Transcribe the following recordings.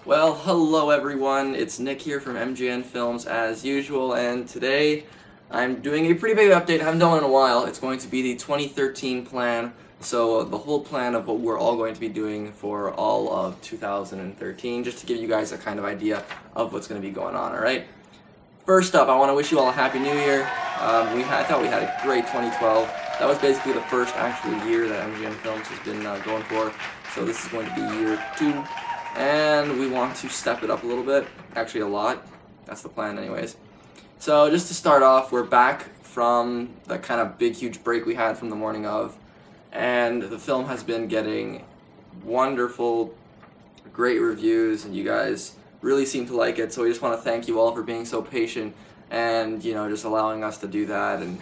Well, hello everyone, it's Nick here from MGN Films as usual, and today I'm doing a pretty big update. I haven't done one in a while. It's going to be the 2013 plan, so the whole plan of what we're all going to be doing for all of 2013, just to give you guys a kind of idea of what's going to be going on, alright? First up, I want to wish you all a Happy New Year. I thought we had a great 2012. That was basically the first actual year that MGN Films has been going for, so this is going to be year 2. And we want to step it up a little bit, actually a lot. That's the plan anyways. So just to start off, we're back from the kind of big huge break we had from the morning of, and the film has been getting wonderful, great reviews, and you guys really seem to like it. So we just want to thank you all for being so patient and, you know, just allowing us to do that. And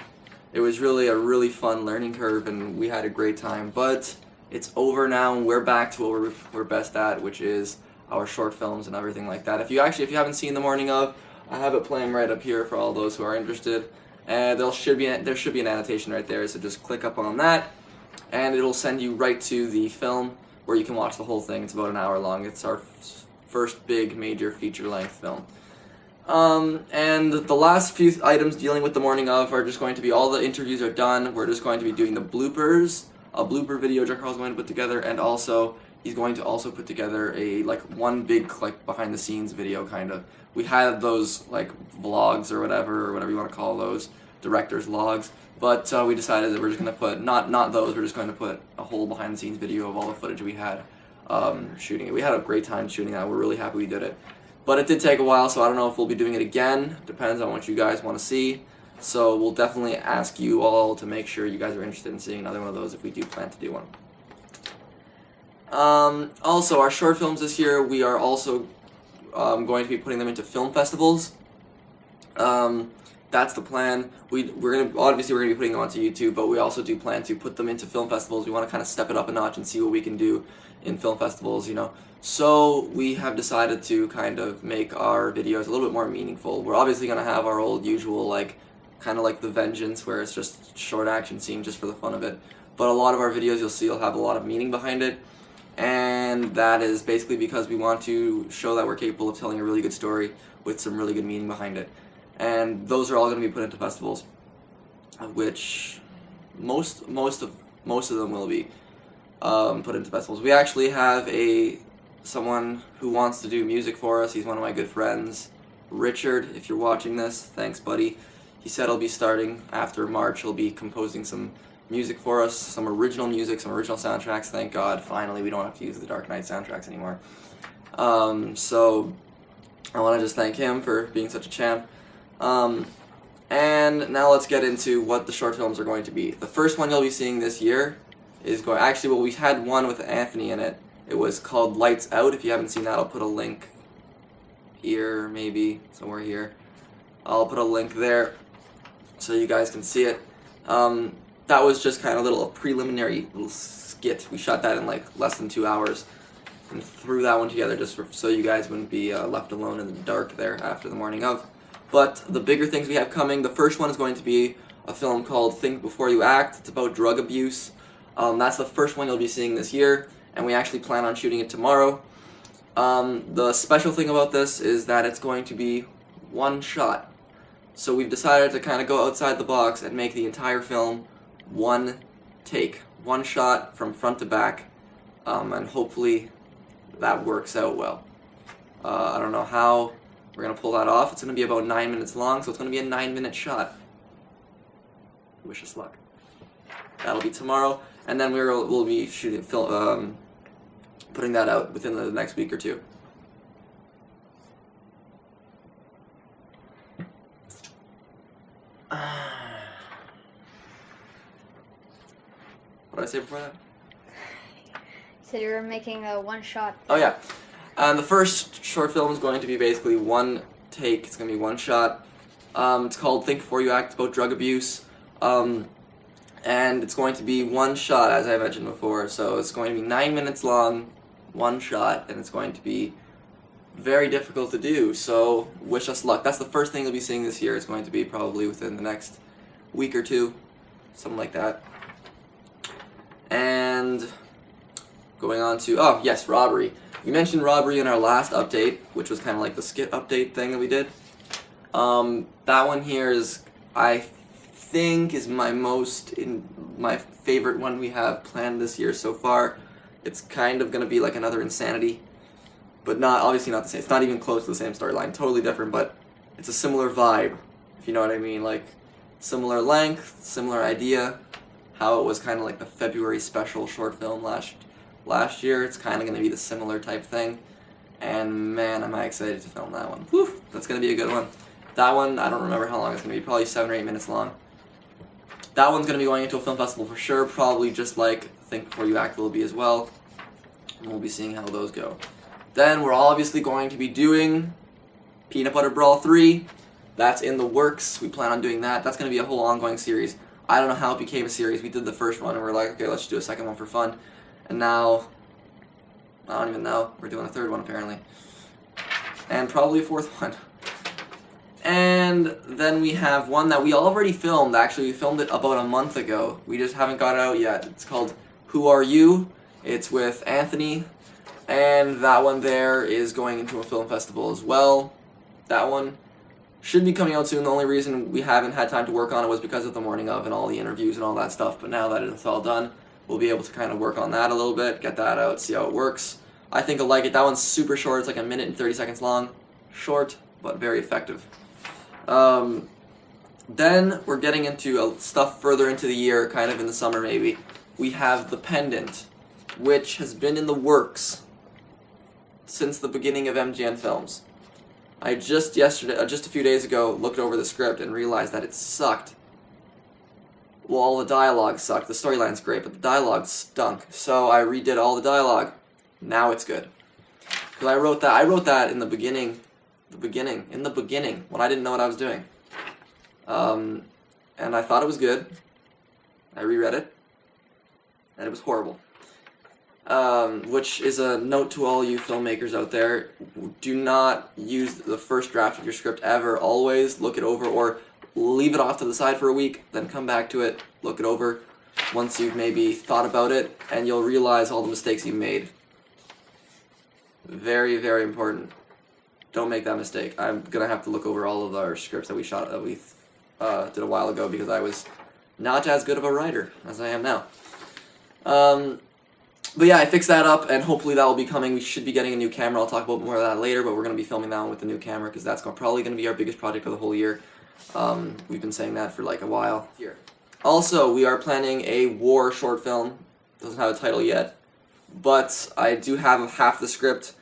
it was really a really fun learning curve, and we had a great time. But it's over now, and we're back to what we're best at, which is our short films and everything like that. If you haven't seen the morning of, I have it playing right up here for all those who are interested, and there should be an annotation right there. So just click up on that, and it'll send you right to the film where you can watch the whole thing. It's about an hour long. It's our first big major feature-length film. And the last few items dealing with the morning of are just going to be all the interviews are done. We're just going to be doing the bloopers. A blooper video Carl's going to put together, and also he's going to also put together a one big behind the scenes video kind of. We had those vlogs or whatever you want to call those, director's logs, but we decided that we're just going to put not those. We're just going to put a whole behind the scenes video of all the footage we had shooting it. We had a great time shooting that. We're really happy we did it, but it did take a while, so I don't know if we'll be doing it again. Depends on what you guys want to see. So we'll definitely ask you all to make sure you guys are interested in seeing another one of those if we do plan to do one. Also, our short films this year, we are also going to be putting them into film festivals. That's the plan. We're gonna be putting them onto YouTube, but we also do plan to put them into film festivals. We want to kind of step it up a notch and see what we can do in film festivals, you know. So we have decided to kind of make our videos a little bit more meaningful. We're obviously gonna have our old usual kind of like The Vengeance, where it's just short action scene just for the fun of it. But a lot of our videos you'll see will have a lot of meaning behind it, and that is basically because we want to show that we're capable of telling a really good story with some really good meaning behind it. And those are all going to be put into festivals, which most of them will be put into festivals. We actually have someone who wants to do music for us. He's one of my good friends, Richard. If you're watching this, thanks, buddy. He said he'll be starting after March. He'll be composing some music for us, some original music, some original soundtracks. Thank God, finally, we don't have to use the Dark Knight soundtracks anymore. So I want to just thank him for being such a champ. And now let's get into what the short films are going to be. The first one you'll be seeing this year is we had one with Anthony in it. It was called Lights Out. If you haven't seen that, I'll put a link here, maybe somewhere here. I'll put a link there so you guys can see it. That was just kind of a preliminary little skit. We shot that in less than 2 hours and threw that one together just so you guys wouldn't be left alone in the dark there after the morning of. But the bigger things we have coming, the first one is going to be a film called Think Before You Act. It's about drug abuse. That's the first one you'll be seeing this year, and we actually plan on shooting it tomorrow. The special thing about this is that it's going to be one shot. So we've decided to kind of go outside the box and make the entire film one take, one shot from front to back, and hopefully that works out well. I don't know how we're going to pull that off. It's going to be about 9 minutes long, so it's going to be a 9-minute shot. Wish us luck. That'll be tomorrow, and then we'll be shooting putting that out within the next week or two. What did I say before that? You said you were making a one-shot. Oh yeah. The first short film is going to be basically one take. It's going to be one shot. It's called Think Before You Act. It's about drug abuse. And it's going to be one shot, as I mentioned before. So it's going to be 9 minutes long, one shot, and it's going to be very difficult to do. So wish us luck. That's the first thing you'll be seeing this year. It's going to be probably within the next week or two, something like that. And going on to, oh yes, Robbery. We mentioned robbery in our last update, which was kind of like the skit update thing that we did. That one here is, I think, is my favorite one we have planned this year so far. It's kind of going to be like another Insanity, but obviously not the same. It's not even close to the same storyline. Totally different, but it's a similar vibe, if you know what I mean. Like, similar length, similar idea. How it was kind of like the February special short film last year. It's kind of going to be the similar type thing. And man, am I excited to film that one. Whew, that's going to be a good one. That one, I don't remember how long it's going to be. Probably 7 or 8 minutes long. That one's going to be going into a film festival for sure. Probably just like Think Before You Act will be as well. And we'll be seeing how those go. Then we're obviously going to be doing Peanut Butter Brawl 3. That's in the works. We plan on doing that. That's going to be a whole ongoing series. I don't know how it became a series. We did the first one and we're like, okay, let's just do a second one for fun. And now, I don't even know. We're doing a third one apparently. And probably a fourth one. And then we have one that we already filmed. Actually, we filmed it about a month ago. We just haven't got it out yet. It's called Who Are You? It's with Anthony. And that one there is going into a film festival as well. That one should be coming out soon. The only reason we haven't had time to work on it was because of the morning of and all the interviews and all that stuff. But now that it's all done, we'll be able to kind of work on that a little bit, get that out, see how it works. I think I'll like it. That one's super short. It's like 1 minute and 30 seconds long. Short, but very effective. Then we're getting into stuff further into the year, kind of in the summer maybe. We have The Pendant, which has been in the works since the beginning of MGN Films. I just a few days ago, looked over the script and realized that it sucked. Well, all the dialogue sucked. The storyline's great, but the dialogue stunk. So I redid all the dialogue. Now it's good. Because I wrote that in the beginning, when I didn't know what I was doing. And I thought it was good. I reread it, and it was horrible. Which is a note to all you filmmakers out there. Do not use the first draft of your script ever. Always look it over, or leave it off to the side for a week, then come back to it, look it over once you've maybe thought about it, and you'll realize all the mistakes you've made. Very, very important. Don't make that mistake. I'm gonna have to look over all of our scripts that we did a while ago because I was not as good of a writer as I am now. But yeah, I fixed that up, and hopefully that will be coming. We should be getting a new camera. I'll talk about more of that later, but we're going to be filming that one with the new camera because that's probably going to be our biggest project of the whole year. We've been saying that for like a while. Also, we are planning a war short film. Doesn't have a title yet, but I do have half the script,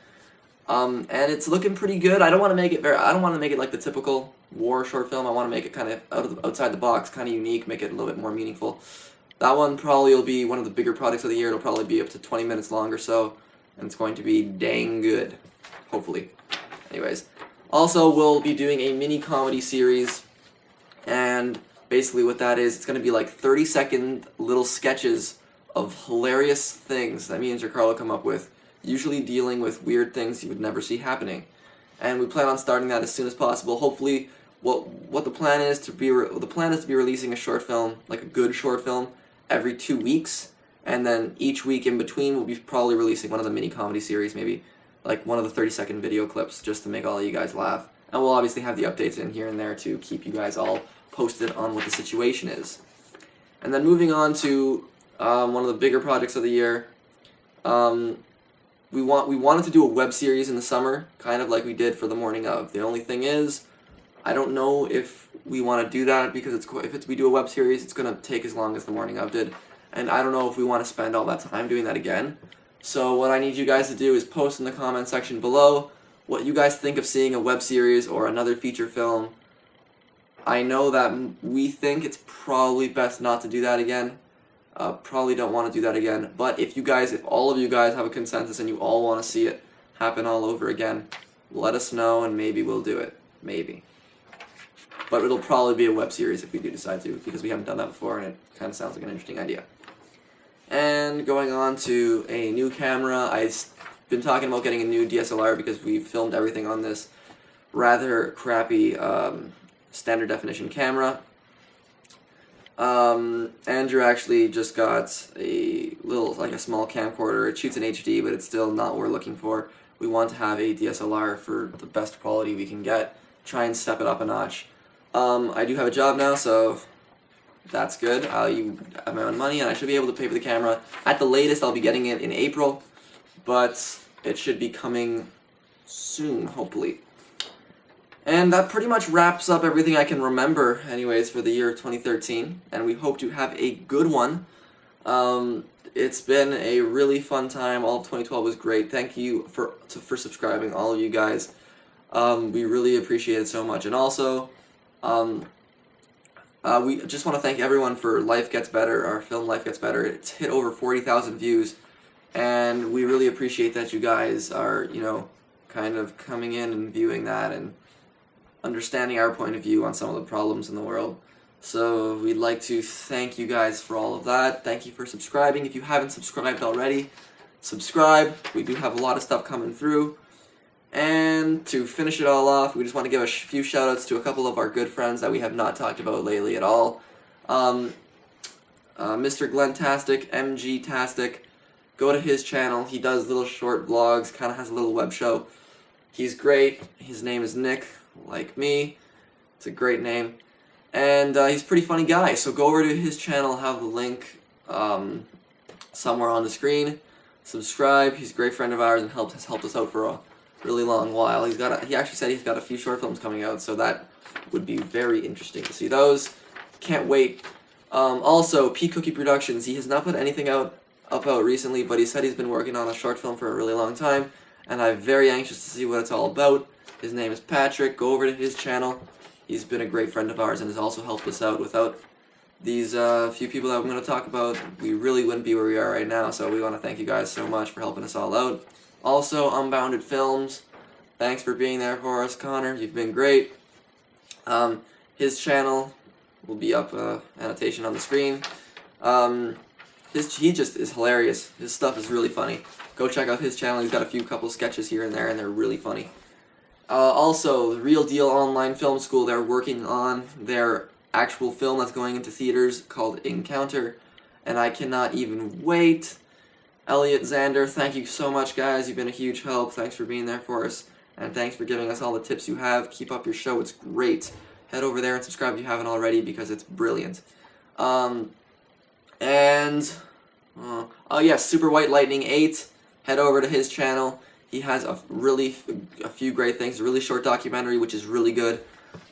and it's looking pretty good. I don't want to make it like the typical war short film. I want to make it kind of outside the box, kind of unique, make it a little bit more meaningful. That one probably will be one of the bigger projects of the year. It'll probably be up to 20 minutes long or so, and it's going to be dang good, hopefully. Anyways, also we'll be doing a mini comedy series, and basically what that is, it's going to be like 30-second little sketches of hilarious things that me and Carl come up with, usually dealing with weird things you would never see happening. And we plan on starting that as soon as possible. Hopefully, what the plan is to be releasing a short film, like a good short film, every 2 weeks, and then each week in between we'll be probably releasing one of the mini comedy series, maybe like one of the 30-second video clips, just to make all of you guys laugh. And we'll obviously have the updates in here and there to keep you guys all posted on what the situation is. And then moving on to one of the bigger projects of the year, we wanted to do a web series in the summer, kind of like we did for the morning of. The only thing is, I don't know if we want to do that because if we do a web series, it's going to take as long as the morning of did, and I don't know if we want to spend all that time doing that again. So what I need you guys to do is post in the comment section below what you guys think of seeing a web series or another feature film. I know that we think it's probably best not to do that again. Probably don't want to do that again. But if all of you guys have a consensus and you all want to see it happen all over again, let us know and maybe we'll do it. Maybe. But it'll probably be a web series if we do decide to, because we haven't done that before and it kind of sounds like an interesting idea. And going on to a new camera, I've been talking about getting a new DSLR because we filmed everything on this rather crappy standard definition camera. Andrew actually just got a little, like a small camcorder. It shoots in HD, but it's still not what we're looking for. We want to have a DSLR for the best quality we can get. Try and step it up a notch. I do have a job now, so that's good. You have my own money, and I should be able to pay for the camera. At the latest, I'll be getting it in April, but it should be coming soon, hopefully. And that pretty much wraps up everything I can remember, anyways, for the year 2013, and we hope to have a good one. It's been a really fun time. All of 2012 was great. Thank you for subscribing, all of you guys. We really appreciate it so much. And also, we just want to thank everyone for Life Gets Better, our film Life Gets Better. It's hit over 40,000 views, and we really appreciate that you guys are, you know, kind of coming in and viewing that and understanding our point of view on some of the problems in the world. So we'd like to thank you guys for all of that. Thank you for subscribing. If you haven't subscribed already, subscribe. We do have a lot of stuff coming through. And to finish it all off, we just want to give a few shout-outs to a couple of our good friends that we have not talked about lately at all. Mr. Glentastic, MG-tastic. Go to his channel. He does little short vlogs, kind of has a little web show. He's great. His name is Nick, like me. It's a great name. And he's a pretty funny guy, so go over to his channel. I'll have the link somewhere on the screen. Subscribe. He's a great friend of ours and has helped us out for a really long while. He actually said he's got a few short films coming out, so that would be very interesting to see those. Can't wait. Also, P Cookie Productions. He has not put anything out recently, but he said he's been working on a short film for a really long time, and I'm very anxious to see what it's all about. His name is Patrick. Go over to his channel. He's been a great friend of ours and has also helped us out. Without these few people that I'm going to talk about, we really wouldn't be where we are right now, so we want to thank you guys so much for helping us all out. Also, Unbounded Films. Thanks for being there for us, Connor. You've been great. His channel will be up, annotation on the screen. He just is hilarious. His stuff is really funny. Go check out his channel. He's got a couple sketches here and there, and they're really funny. Also, the Real Deal Online Film School, they're working on their actual film that's going into theaters called Encounter, and I cannot even wait. Elliot, Xander, thank you so much, guys. You've been a huge help. Thanks for being there for us, and thanks for giving us all the tips you have. Keep up your show. It's great. Head over there and subscribe if you haven't already, because it's brilliant. Oh yes, Super White Lightning 8. Head over to his channel. He has a few great things. A really short documentary, which is really good,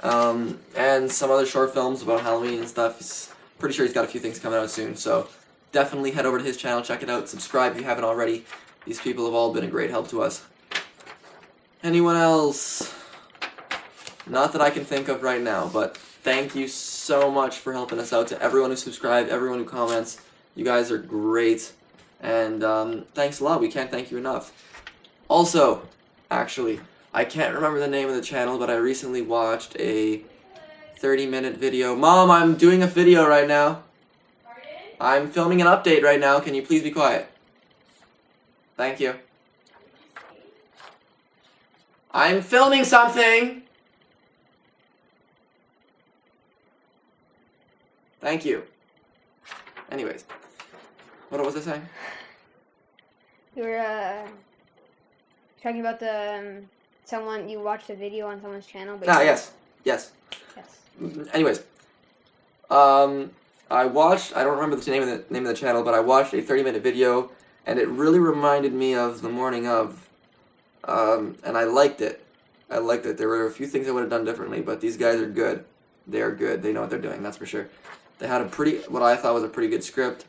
and some other short films about Halloween and stuff. Pretty sure he's got a few things coming out soon. So definitely head over to his channel, check it out, subscribe if you haven't already. These people have all been a great help to us. Anyone else? Not that I can think of right now, but thank you so much for helping us out. To everyone who subscribed, everyone who comments, you guys are great, and thanks a lot. We can't thank you enough. Also, actually, I can't remember the name of the channel, but I recently watched a 30-minute video. Mom, I'm doing a video right now. Pardon? I'm filming an update right now. Can you please be quiet? Thank you. I'm filming something! Thank you. Anyways, what was I saying? You were talking about someone you watched a video on someone's channel. But Yes. Anyways, I watched. I don't remember the name of the channel, but I watched a 30-minute video, and it really reminded me of The Morning Of, and I liked it. There were a few things I would have done differently, but these guys are good. They are good. They know what they're doing. That's for sure. They had what I thought was a pretty good script.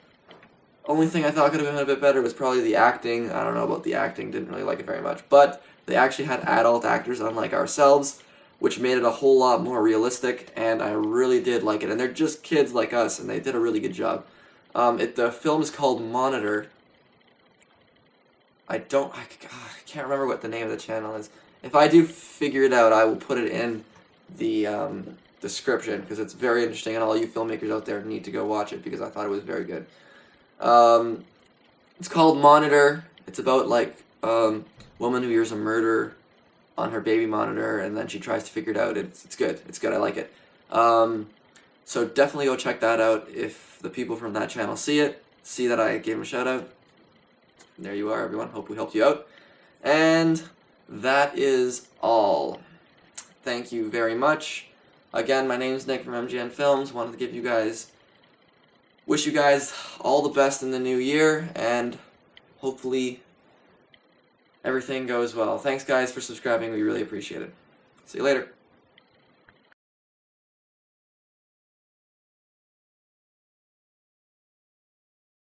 Only thing I thought could have been a bit better was probably the acting. I don't know about the acting, didn't really like it very much. But they actually had adult actors, unlike ourselves, which made it a whole lot more realistic, and I really did like it. And they're just kids like us, and they did a really good job. The film is called Monitor. I can't remember what the name of the channel is. If I do figure it out, I will put it in the description, because it's very interesting, and all you filmmakers out there need to go watch it, because I thought it was very good. It's called Monitor. It's about, like, woman who hears a murder on her baby monitor, and then she tries to figure it out. It's good. It's good. I like it. So definitely go check that out if the people from that channel see it. See that I gave him a shout out. There you are, everyone. Hope we helped you out. And that is all. Thank you very much. Again, my name is Nick from MGN Films. Wanted to wish you guys all the best in the new year, and hopefully everything goes well. Thanks guys for subscribing. We really appreciate it. See you later.